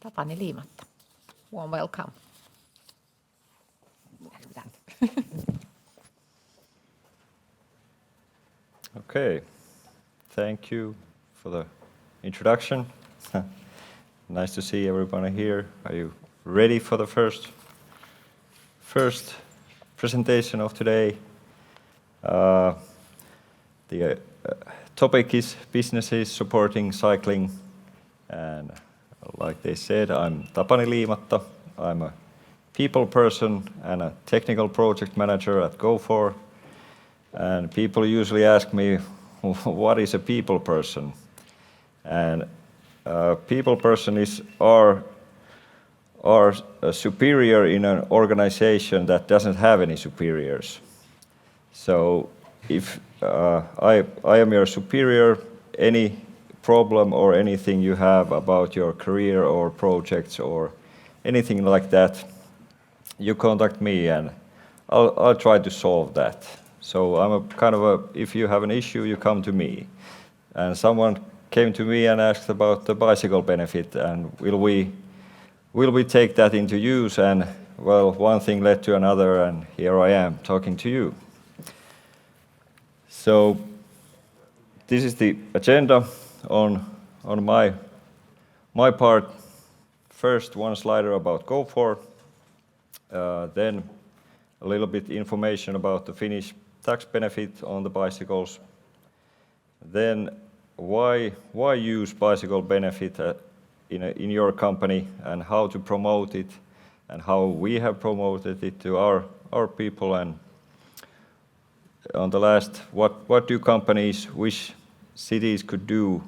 Tapani Liimatta. Warm welcome. Okay, thank you for the introduction. Nice to see everybody here. Are you ready for the first presentation of today? The topic is businesses supporting cycling, and like they said, I'm Tapani Liimatta. I'm a people person and a technical project manager at Go4. And people usually ask me, what is a people person? And a people person is our superior in an organization that doesn't have any superiors. So if I am your superior, any problem or anything you have about your career or projects or anything like that, you contact me and I'll try to solve that. So I'm a kind of if you have an issue, you come to me. And someone came to me and asked about the bicycle benefit, and will we take that into use? And well, one thing led to another, and here I am talking to you. So this is the agenda on my part. First, one slider about Go4, then a little bit information about the Finnish tax benefit on the bicycles. Then why use bicycle benefit in your company and how to promote it and how we have promoted it to our people. And on the last, what do companies wish cities could do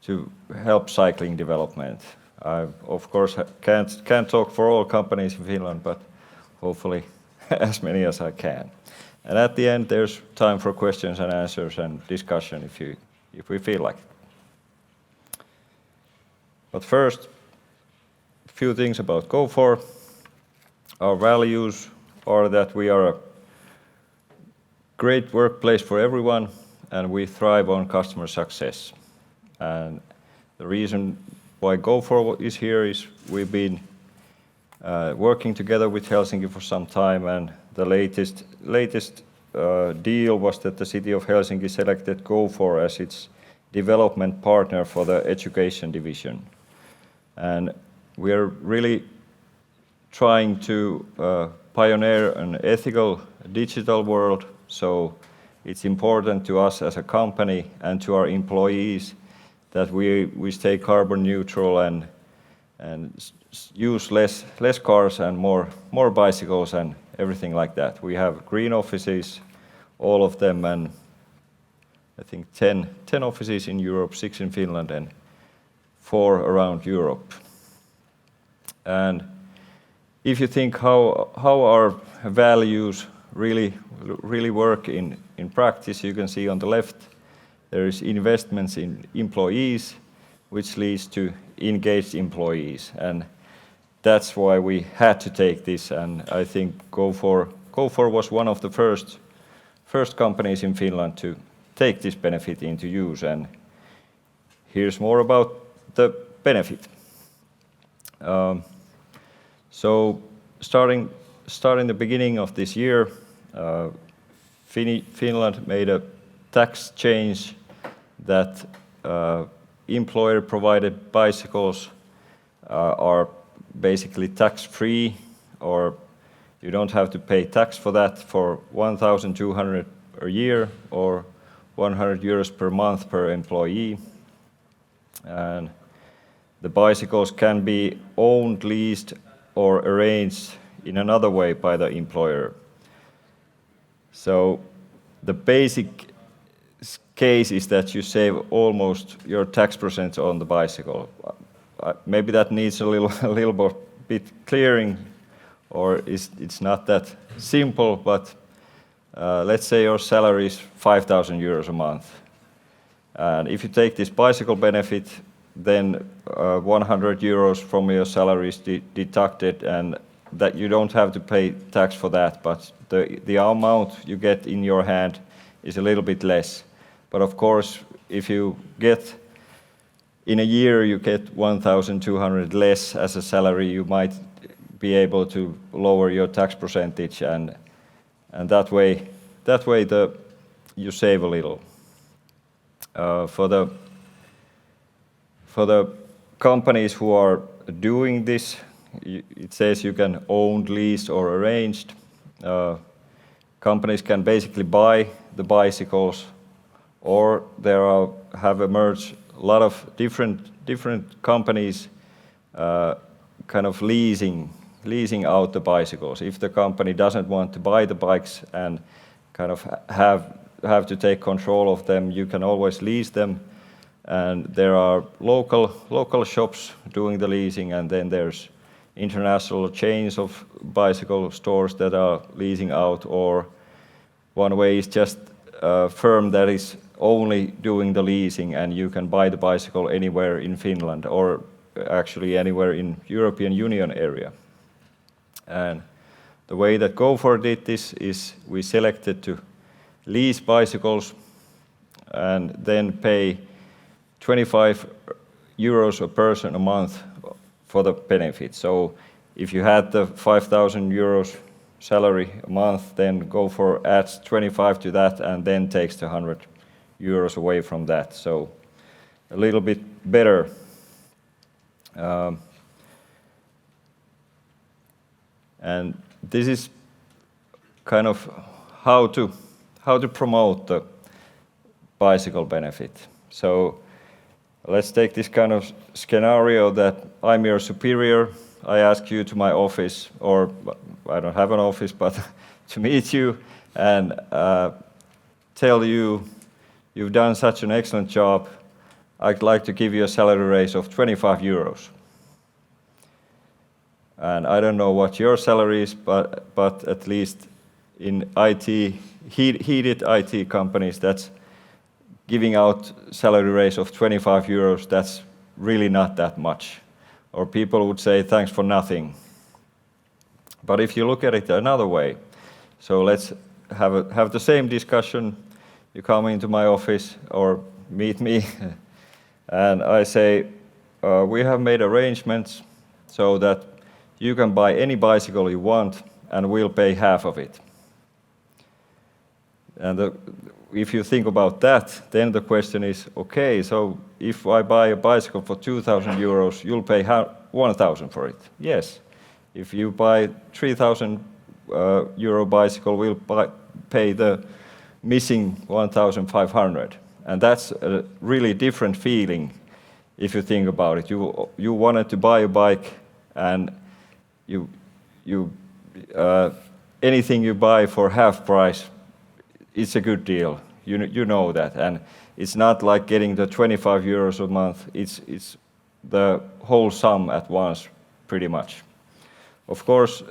to help cycling development? I of course can't talk for all companies in Finland, but hopefully as many as I can. And at the end, there's time for questions and answers and discussion if we feel like it. But first, a few things about Go4. Our values are that we are a great workplace for everyone, and we thrive on customer success. And the reason why Go4 is here is we've been working together with Helsinki for some time, and the latest deal was that the city of Helsinki selected Go4 as its development partner for the education division. And we're really trying to pioneer an ethical digital world, so it's important to us as a company and to our employees that we stay carbon neutral and use less cars and more bicycles and everything like that. We have green offices, all of them, and I think 10 offices in Europe, 6 in Finland, and 4 around Europe. And if you think how our values really work in practice, you can see on the left there is investments in employees, which leads to engaged employees, and that's why we had to take this. And I think Go4 was one of the first companies in Finland to take this benefit into use. And here's more about the benefit. So starting the beginning of this year, Finland made a tax change that employer-provided bicycles are basically tax-free, or you don't have to pay tax for that for 1,200 a year or 100 euros per month per employee. And the bicycles can be owned, leased, or arranged in another way by the employer. So the basic case is that you save almost your tax percent on the bicycle. Maybe that needs a little bit clearing, or it's not that simple, but let's say your salary is 5,000 euros a month. And if you take this bicycle benefit, then 100 euros from your salary is deducted, and that you don't have to pay tax for that, but the amount you get in your hand is a little bit less. But of course, if you get in a year you get 1,200 less as a salary, you might be able to lower your tax percentage, and that way you save a little. For the companies who are doing this, it says you can own, lease, or arranged. Companies can basically buy the bicycles, or have emerged a lot of different companies kind of leasing out the bicycles. If the company doesn't want to buy the bikes and kind of have to take control of them, you can always lease them. And there are local shops doing the leasing, and then there's international chains of bicycle stores that are leasing out, or one way is just a firm that is only doing the leasing, and you can buy the bicycle anywhere in Finland, or actually anywhere in European Union area. And the way that GoFor did this is we selected to lease bicycles and then pay 25 euros a person a month for the benefit. So if you had the 5,000 euros salary a month, then GoFor adds 25 to that and then takes the 100 euros away from that. So a little bit better. And this is kind of how to promote the bicycle benefit. So let's take this kind of scenario that I'm your superior. I ask you to my office, or I don't have an office, but to meet you and tell you you've done such an excellent job. I'd like to give you a salary raise of 25 euros. And I don't know what your salary is, but at least in IT, heated IT companies, that's giving out salary raise of 25 euros, that's really not that much. Or people would say thanks for nothing. But if you look at it another way, so let's have the same discussion. You come into my office or meet me, and I say, we have made arrangements so that you can buy any bicycle you want, and we'll pay half of it. And if you think about that, then the question is, okay, so if I buy a bicycle for 2,000 euros, you'll pay 1,000 for it. Yes. If you buy 3,000 euro bicycle, we'll pay the missing 1,500. And that's a really different feeling if you think about it. You wanted to buy a bike, and anything you buy for half price, it's a good deal. You know that, and it's not like getting the 25 euros a month. It's the whole sum at once, pretty much. Of course,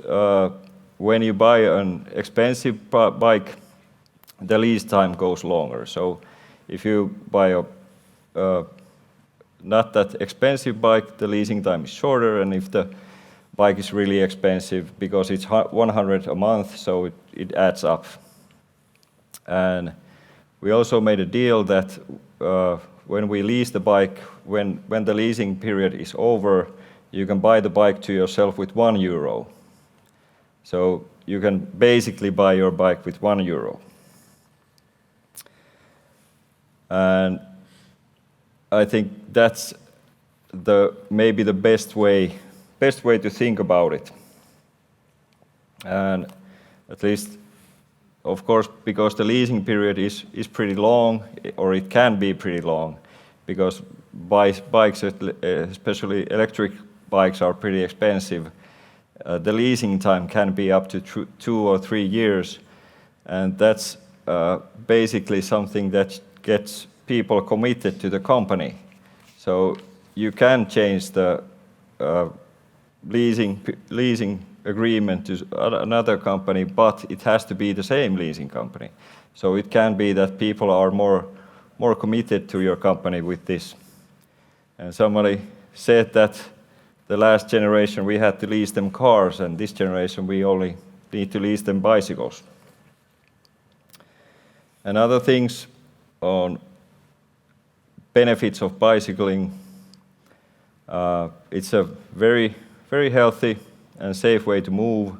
when you buy an expensive bike, the lease time goes longer. So if you buy a not that expensive bike, the leasing time is shorter, and if the bike is really expensive, because it's 100 a month, so it adds up. And we also made a deal that when we lease the bike, when the leasing period is over, you can buy the bike to yourself with 1 euro. So you can basically buy your bike with 1 euro. And I think that's maybe the best way to think about it. And at least, of course, because the leasing period is pretty long, or it can be pretty long, because bikes, especially electric bikes, are pretty expensive. The leasing time can be up to 2 or 3 years, and that's basically something that gets people committed to the company. So you can change the leasing agreement to another company, but it has to be the same leasing company. So it can be that people are more committed to your company with this. And somebody said that the last generation we had to lease them cars, and this generation we only need to lease them bicycles. And other things on benefits of bicycling, It's a very, very healthy and safe way to move,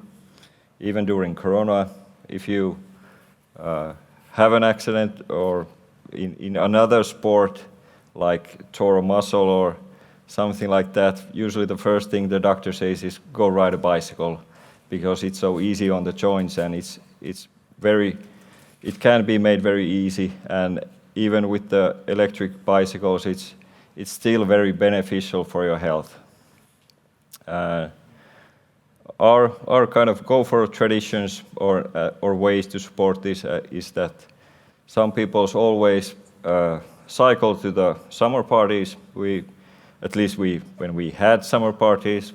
even during Corona. If you have an accident or in another sport, like tore a muscle or something like that, usually the first thing the doctor says is go ride a bicycle, because it's so easy on the joints, and it can be made very easy. And even with the electric bicycles, it's still very beneficial for your health. Our kind of go for traditions or ways to support this is that some people always cycle to the summer parties. When we had summer parties,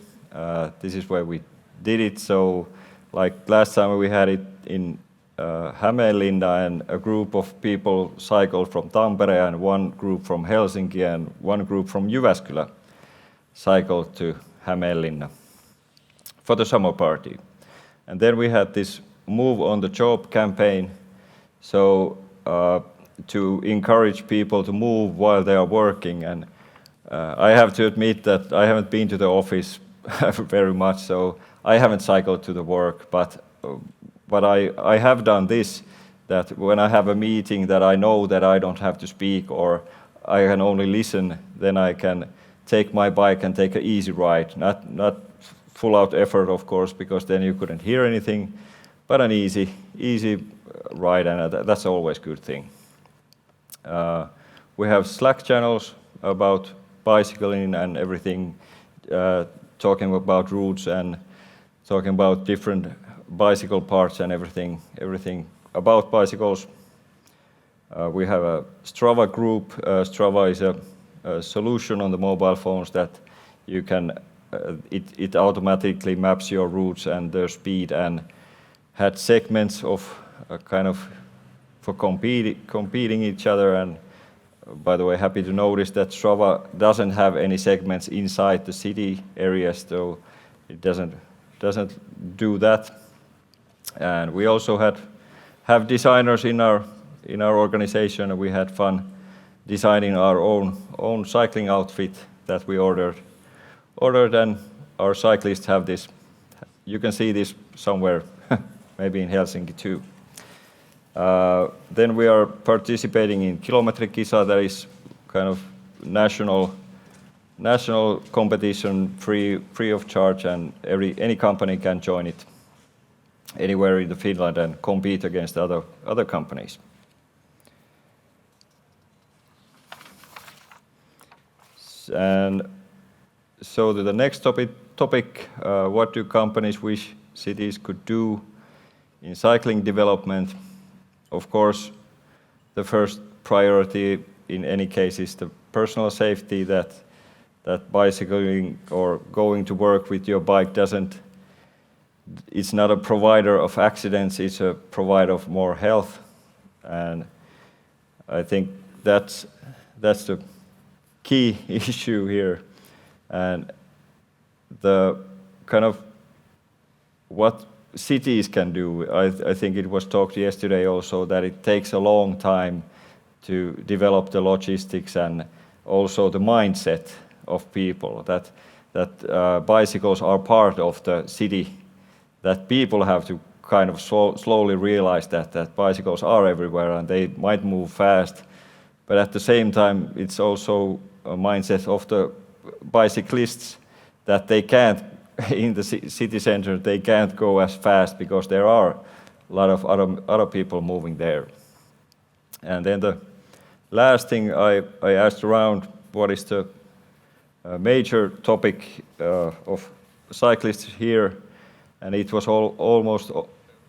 this is where we did it. So, like last summer, we had it in Hämeenlinna, and a group of people cycled from Tampere, and one group from Helsinki, and one group from Jyväskylä cycled to Hämeenlinna for the summer party. And then we had this Move on the Job campaign, so to encourage people to move while they are working. And I have to admit that I haven't been to the office very much, so I haven't cycled to the work, but I have done this, that when I have a meeting that I know that I don't have to speak or I can only listen, then I can take my bike and take an easy ride. Not full out effort, of course, because then you couldn't hear anything, but an easy ride, and that's always a good thing. We have Slack channels about bicycling and everything, talking about routes and talking about different bicycle parts and everything about bicycles. We have a Strava group. Strava is a solution on the mobile phones that you can, it automatically maps your routes and their speed, and had segments of kind of for competing each other. And by the way, happy to notice that Strava doesn't have any segments inside the city areas, so it doesn't do that. And we also have designers in our organization, and we had fun designing our own cycling outfit that we ordered, and our cyclists have this. You can see this somewhere, maybe in Helsinki too. Then we are participating in Kilometrikisa. That is kind of national competition, free of charge, and any company can join it anywhere in Finland and compete against other companies. And so to the next topic, what do companies wish cities could do in cycling development? Of course, the first priority in any case is the personal safety, that bicycling or going to work with your bike it's not a provider of accidents, it's a provider of more health. And I think that's the key issue here. And the kind of what cities can do, I think it was talked yesterday also that it takes a long time to develop the logistics and also the mindset of people, that bicycles are part of the city, that people have to kind of slowly realize that bicycles are everywhere and they might move fast, but at the same time it's also a mindset of the bicyclists that they can't, in the city center, they can't go as fast because there are a lot of other people moving there. And then the last thing I asked around, what is the major topic of cyclists here, and it was almost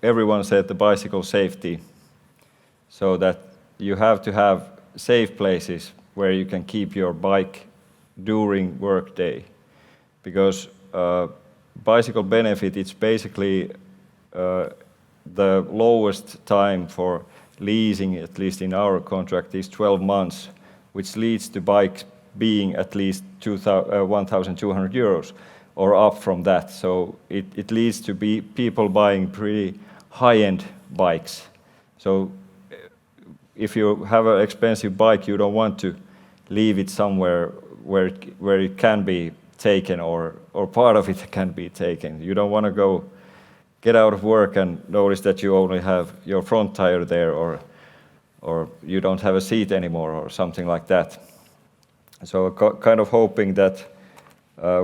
everyone said the bicycle safety, so that you have to have safe places where you can keep your bike during work day, because bicycle benefit, it's basically the lowest time for leasing, at least in our contract, is 12 months, which leads to bikes being at least 1,200 euros or up from that. So it leads to people buying pretty high-end bikes. So if you have an expensive bike, you don't want to leave it somewhere where it can be taken or part of it can be taken. You don't want to get out of work and notice that you only have your front tire there or you don't have a seat anymore or something like that. So kind of hoping that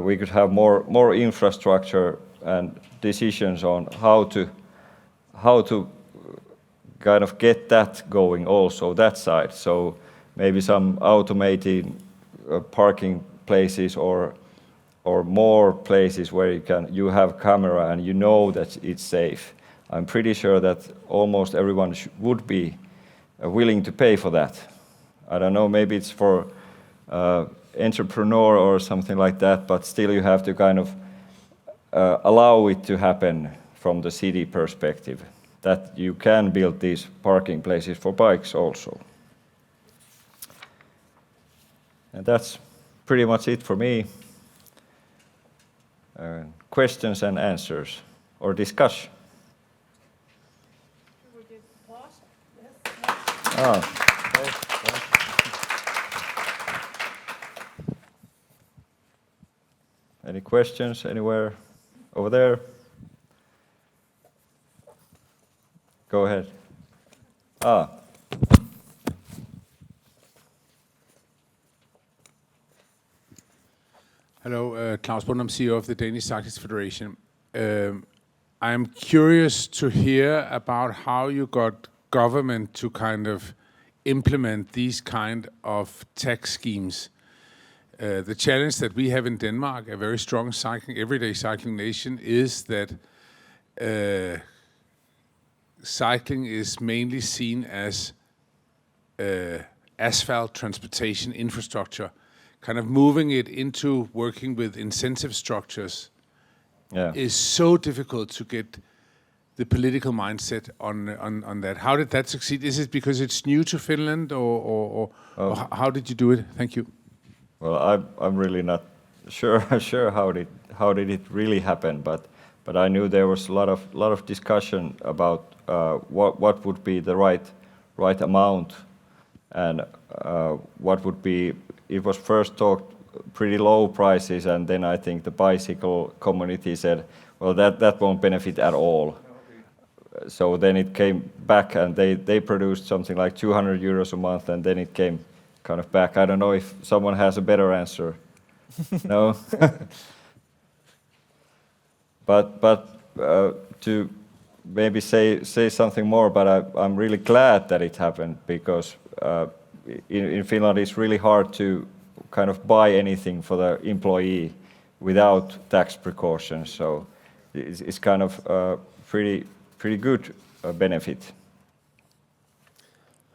we could have more infrastructure and decisions on how to kind of get that going also, that side. So maybe some automated parking places or more places where you have camera and you know that it's safe. I'm pretty sure that almost everyone would be willing to pay for that. I don't know, maybe it's for entrepreneur or something like that, but still you have to kind of allow it to happen from the city perspective, that you can build these parking places for bikes also. And that's pretty much it for me. Questions and answers or discussion? We did pause. Yes. Okay. Any questions anywhere over there? Go ahead. Hello, Claus Bundum, CEO of the Danish Cyclist Federation. I'm curious to hear about how you got government to kind of implement these kind of tax schemes. The challenge that we have in Denmark, a very strong everyday cycling nation, is that cycling is mainly seen as asphalt transportation infrastructure. Kind of moving it into working with incentive structures is so difficult to get the political mindset on that. How did that succeed? Is it because it's new to Finland, or how did you do it? Thank you. Well, I'm really not sure how did it really happen, but I knew there was a lot of discussion about what would be the right amount and what would be. It was first talked pretty low prices, and then I think the bicycle community said, well, that won't benefit at all. Okay. So then it came back, and they produced something like 200 euros a month, and then it came kind of back. I don't know if someone has a better answer. No? But to maybe say something more, but I'm really glad that it happened, because in Finland it's really hard to kind of buy anything for the employee without tax precautions. So it's kind of pretty good benefit.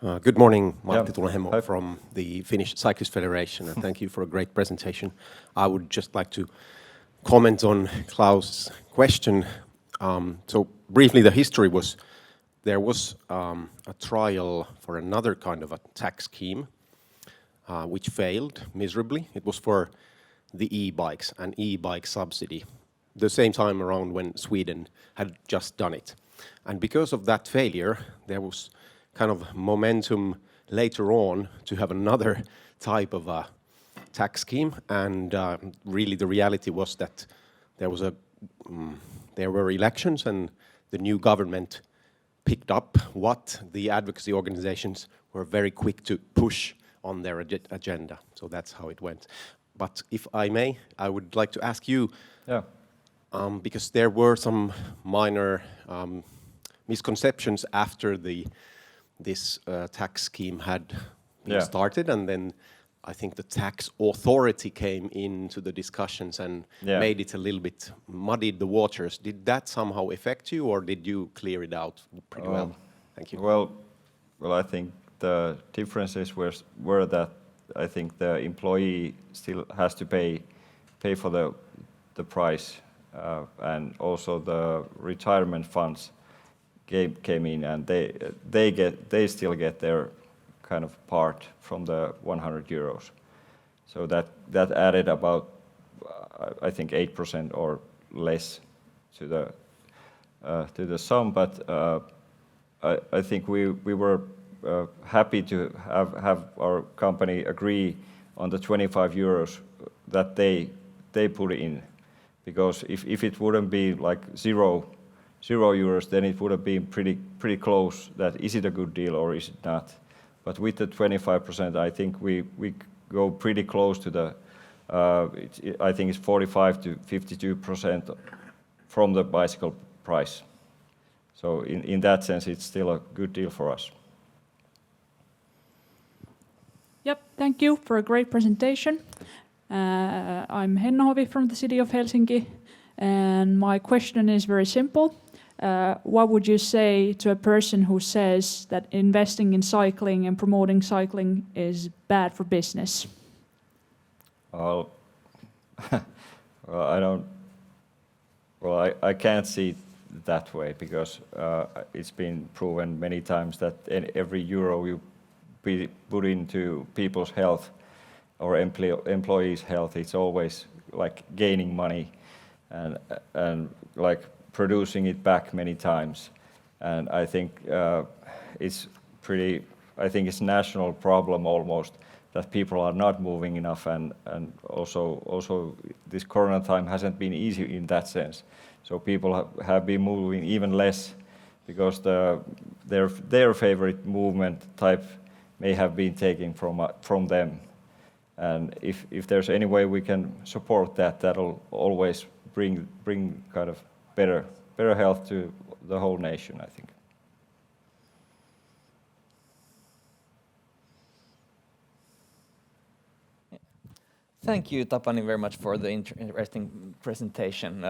Good morning, Matti Tulehemo from the Finnish Cyclist Federation, and thank you for a great presentation. I would just like to comment on Klaus' question. So briefly, the history was there was a trial for another kind of a tax scheme, which failed miserably. It was for the e-bikes, an e-bike subsidy, the same time around when Sweden had just done it. And because of that failure, there was kind of momentum later on to have another type of a tax scheme, and really the reality was that there were elections, and the new government picked up what the advocacy organizations were very quick to push on their agenda. So that's how it went. But if I may, I would like to ask you, because there were some minor misconceptions after this tax scheme had been started, and then I think the tax authority came into the discussions and made it a little bit, muddied the waters. Did that somehow affect you, or did you clear it out pretty well? Thank you. Well, I think the differences were that I think the employee still has to pay for the price, and also the retirement funds came in, and they still get their kind of part from the 100 euros. So that added about I think 8% or less to the sum. But I think we were happy to have our company agree on the 25 euros that they put in. Because if it wouldn't be like zero euros, then it would have been pretty close that is it a good deal or is it not. But with the 25%, I think we go pretty close to the, I think it's 45 to 52% from the bicycle price. So in that sense, it's still a good deal for us. Yep, thank you for a great presentation. I'm Henna Hovi from the city of Helsinki, and my question is very simple. What would you say to a person who says that investing in cycling and promoting cycling is bad for business? Well, I can't see it that way because it's been proven many times that every euro you put into people's health or employees' health, it's always like gaining money and like producing it back many times. And I think it's a national problem almost that people are not moving enough, and also this corona time hasn't been easy in that sense. So people have been moving even less because their favorite movement type may have been taken from them. And if there's any way we can support that, that'll always bring kind of better health to the whole nation, I think. Thank you, Tapani, very much for the interesting presentation.